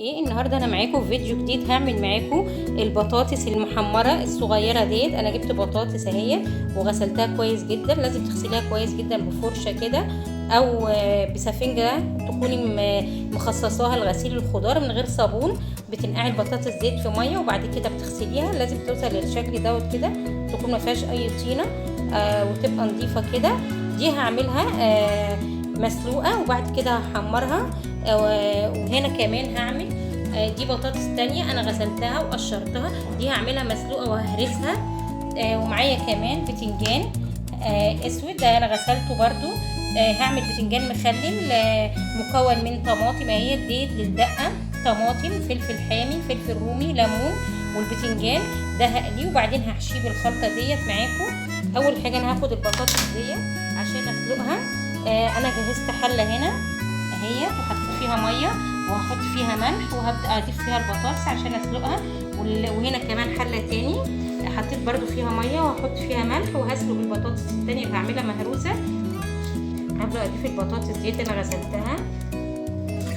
ايه النهارده انا معاكم في فيديو جديد. هعمل معاكم البطاطس المحمره الصغيره ديت. انا جبت بطاطس اهي وغسلتها كويس جدا. لازم تغسليها كويس جدا بفرشه كده او بسفنجه تكوني مخصصاها لغسيل الخضار من غير صابون. بتنقعي البطاطس ديت في ميه وبعد كده بتغسليها. لازم توصل للشكل دوت كده، تكون ما فيهاش اي طينه وتبقى نظيفه كده. دي هعملها مسلوقه وبعد كده هحمرها. وهنا كمان هعمل دي بطاطس تانية انا غسلتها وقشرتها. دي هعملها مسلوقه وههرسها. ومعايا كمان بتنجان اسود ده انا غسلته برضو. هعمل بتنجان مخلل مكون من طماطم اهي ديت للدقه، طماطم، فلفل حامي، فلفل رومي، ليمون، والبتنجان ده هقليه وبعدين هحشيه بالخلطه ديت معاكم. اول حاجه انا هاخد البطاطس ديت عشان اسلقها. انا جهزت حله هنا اهي وحطيت فيها ميه وهحط فيها ملح وهبدا اضيف فيها البطاطس عشان اسلقها. وهنا كمان حله تاني حطيت برضو فيها ميه وهحط فيها ملح وهسلق البطاطس التانية اللي هعملها مهروسه. هبدا اضيف البطاطس ديت انا غسلتها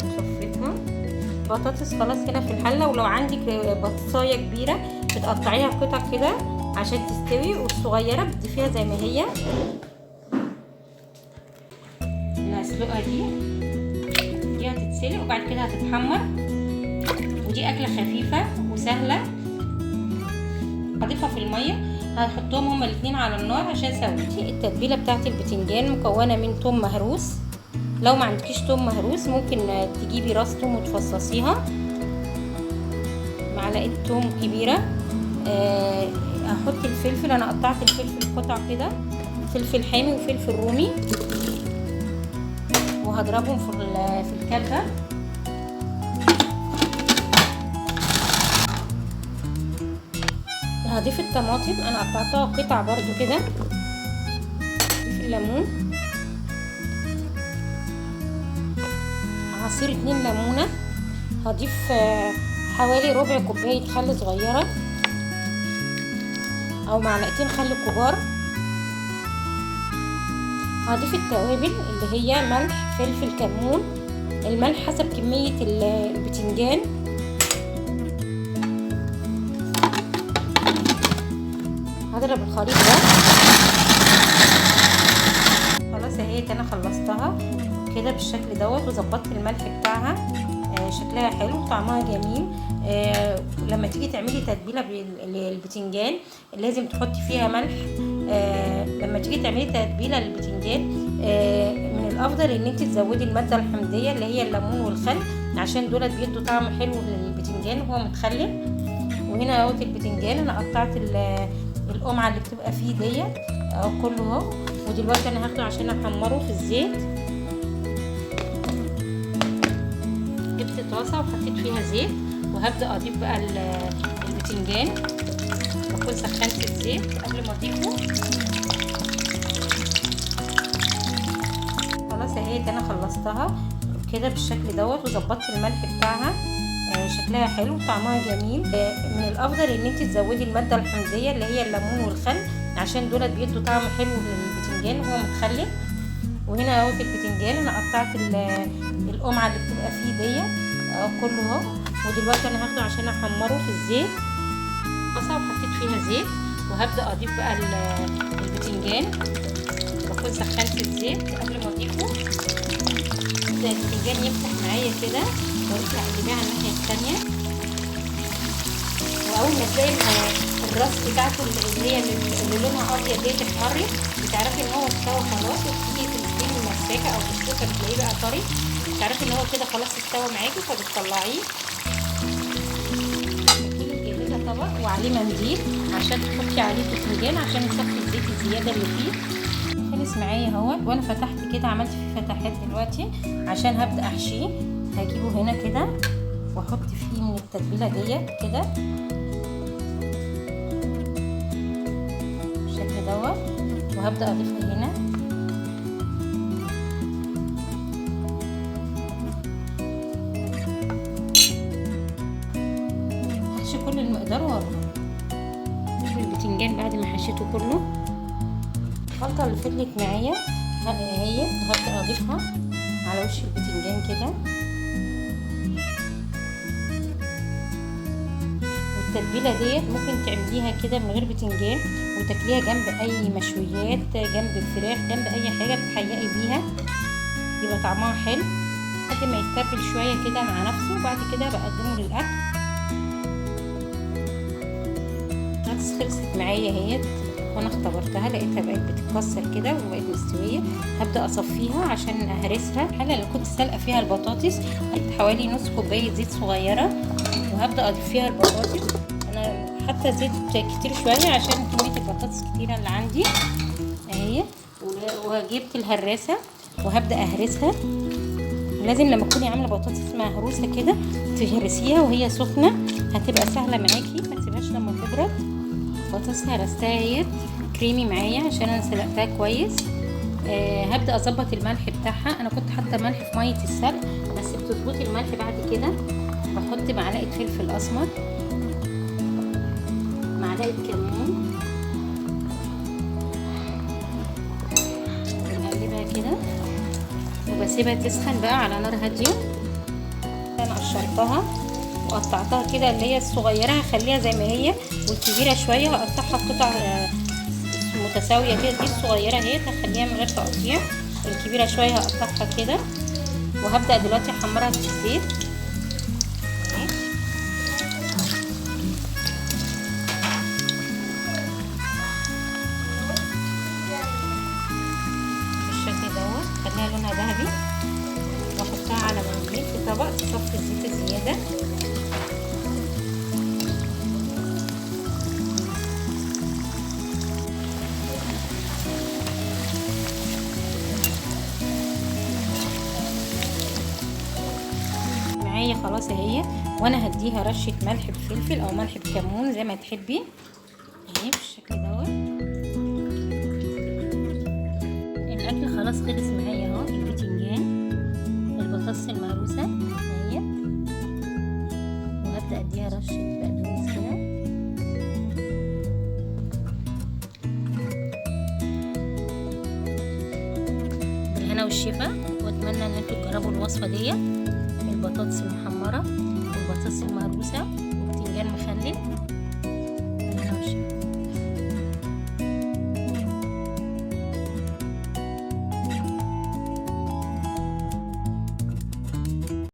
وصفيتها. بطاطس خلاص هنا في الحله. ولو عندك بطاطسايه كبيره بتقطعيها قطع كده عشان تستوي، والصغيره بتضيفيها زي ما هي. هسلقها دي هتتسلق وبعد كده هتتحمر. ودي اكله خفيفه وسهله. هضيفها في الميه، هحطهم هما الاثنين على النار عشان اسوي. التتبيله بتاعت البتنجان مكونه من توم مهروس. لو ما عندكيش توم مهروس ممكن تجيبي راس توم وتفصصيها، معلقه توم كبيره. هحط الفلفل، انا قطعت الفلفل قطع كده، فلفل حامي وفلفل رومي، وهضربهم في الكبه. هضيف الطماطم انا قطعتها قطع برضو كده. هضيف الليمون، هعصير 2 ليمونه. هضيف حوالي ربع كوبايه خل صغيره او معلقتين خل كبار. هضيف التوابل اللي هي ملح، فلفل، كمون. الملح حسب كميه البتنجان. هضرب الخليط ده. خلاص اهي انا خلصتها كده بالشكل دوت وظبطت الملح بتاعها. شكلها حلو، طعمها جميل. لما تيجي تعملي تتبيله للبتنجان لازم تحطي فيها ملح. لما تيجي تعملي تتبيله للبتنجان من الافضل ان انت تزودي الماده الحمضيه اللي هي الليمون والخل، عشان دول بيدوا طعم حلو للبتنجان وهو متخلل. وهنا اهوت البتنجان انا قطعت القمعه اللي بتبقى فيه ديت كله اهو. ودلوقتي انا هاخده عشان احمره في الزيت. جبت طاسه وحطيت فيها زيت وهبدا اضيف بقى البتنجان. بكون سخنت الزيت قبل ما اضيفه. خلاص اهي انا خلصتها كده بالشكل دوت وظبطت الملح بتاعها. شكلها حلو، طعمها جميل. من الافضل ان انت تزودي الماده الحمضيه اللي هي الليمون والخل، عشان دول بيدوا طعم حلو للبتنجان وهو متخلل. وهنا اهوت البتنجان انا قطعت القمعه اللي بتبقى فيه ديت كله اهو. ودلوقتي انا هاخده عشان احمره في الزيت. طاسه وحطيت فيها زيت وهبدا اضيف بقى البتنجان. بكون سخنت الزيت قبل ما اضيفه. ده البتنجان يفتح معايا كده وارجع اقلبيه على الناحيه الثانيه. واول ما تلاقي الراس بتاعته اللي هي اللي لونها ابيض ديت احمرت، بتعرفي ان هو استوى خلاص. وتيجي تمسكيه بالمساكه او بالشوكه بتلاقيه بقى طري، بتعرفي ان هو كده خلاص استوى معاكي فبتطلعيه. جاهزه طبق وعليه منديل عشان تحطي عليه البتنجان عشان يصفي الزيت الزياده اللي فيه. خلص معايا اهوت وانا فتحت كده، عملت فيه فتحات دلوقتي عشان هبدا احشيه. هجيبه هنا كده واحط فيه من التتبيله ديت كده بالشكل دوت وهبدا اضيفها هنا. هحشي كل المقدار واروح البتنجان بعد ما حشيته كله. الخلطه اللي فضلت معايا هي هبدا اضيفها على وش البتنجان كده. التتبيله ديت ممكن تعمليها كده من غير بتنجان وتاكليها جنب اي مشويات، جنب الفراخ، جنب اي حاجه بتحيقي بيها، يبقى طعمها حلو لحد ما يتبل شويه كده مع نفسه. وبعد كده بقدمه للاكل. البطاطس خلصت معايا اهيت، وانا اختبرتها لقيتها بقت بتتكسر كده وبقت مستويه. هبدا اصفيها عشان اهرسها. الحله اللي كنت سالقه فيها البطاطس حوالي نص كوبايه زيت صغيره، وهبدا اضيف فيها البطاطس. انا حاطه زيت كتير شويه عشان كميه البطاطس كتيره اللي عندي اهي. وجبت الهراسه وهبدا اهرسها. لازم لما تكوني عامله بطاطس مهروسه كده تهرسيها وهي سخنه، هتبقى سهله معاكي، ما تسيبهاش لما تبرد. بطاطس هرستها اهي كريمي معايا عشان انا سلقتها كويس. هبدا اظبط الملح بتاعها. انا كنت حاطه ملح في ميه السلق، بس بتظبطي الملح بعد كده. بحط معلقه فلفل اسمر، معلقه كمون، بنقلبها كده وبسيبها تسخن بقى على نار هاديه. انا قشرتها وقطعتها كده، اللي هي الصغيره هخليها زي ما هي، والكبيره شويه هقطعها قطع متساويه كده. دي الصغيره اهي هخليها من غير تقطيع، الكبيره شويه هقطعها كده. وهبدا دلوقتي احمرها في الزيت. بالشكل دوت خليها لونها ذهبي، واحطها على منديل في طبق تصفي الزيت الزياده. معايا خلاص اهي، وانا هديها رشه ملح بفلفل او ملح بكمون زي ما تحبي اهي بالشكل دوت. الاكل خلاص خلص معايا اهو. البتنجان، البطاطس المهروسه اهي، وهبدا اديها رشه بقدونس كده. بالهنا والشفا، واتمنى ان انتوا تجربوا الوصفه ديت. البطاطس المحمره والبطاطس المهروسه وبتنجان مخلل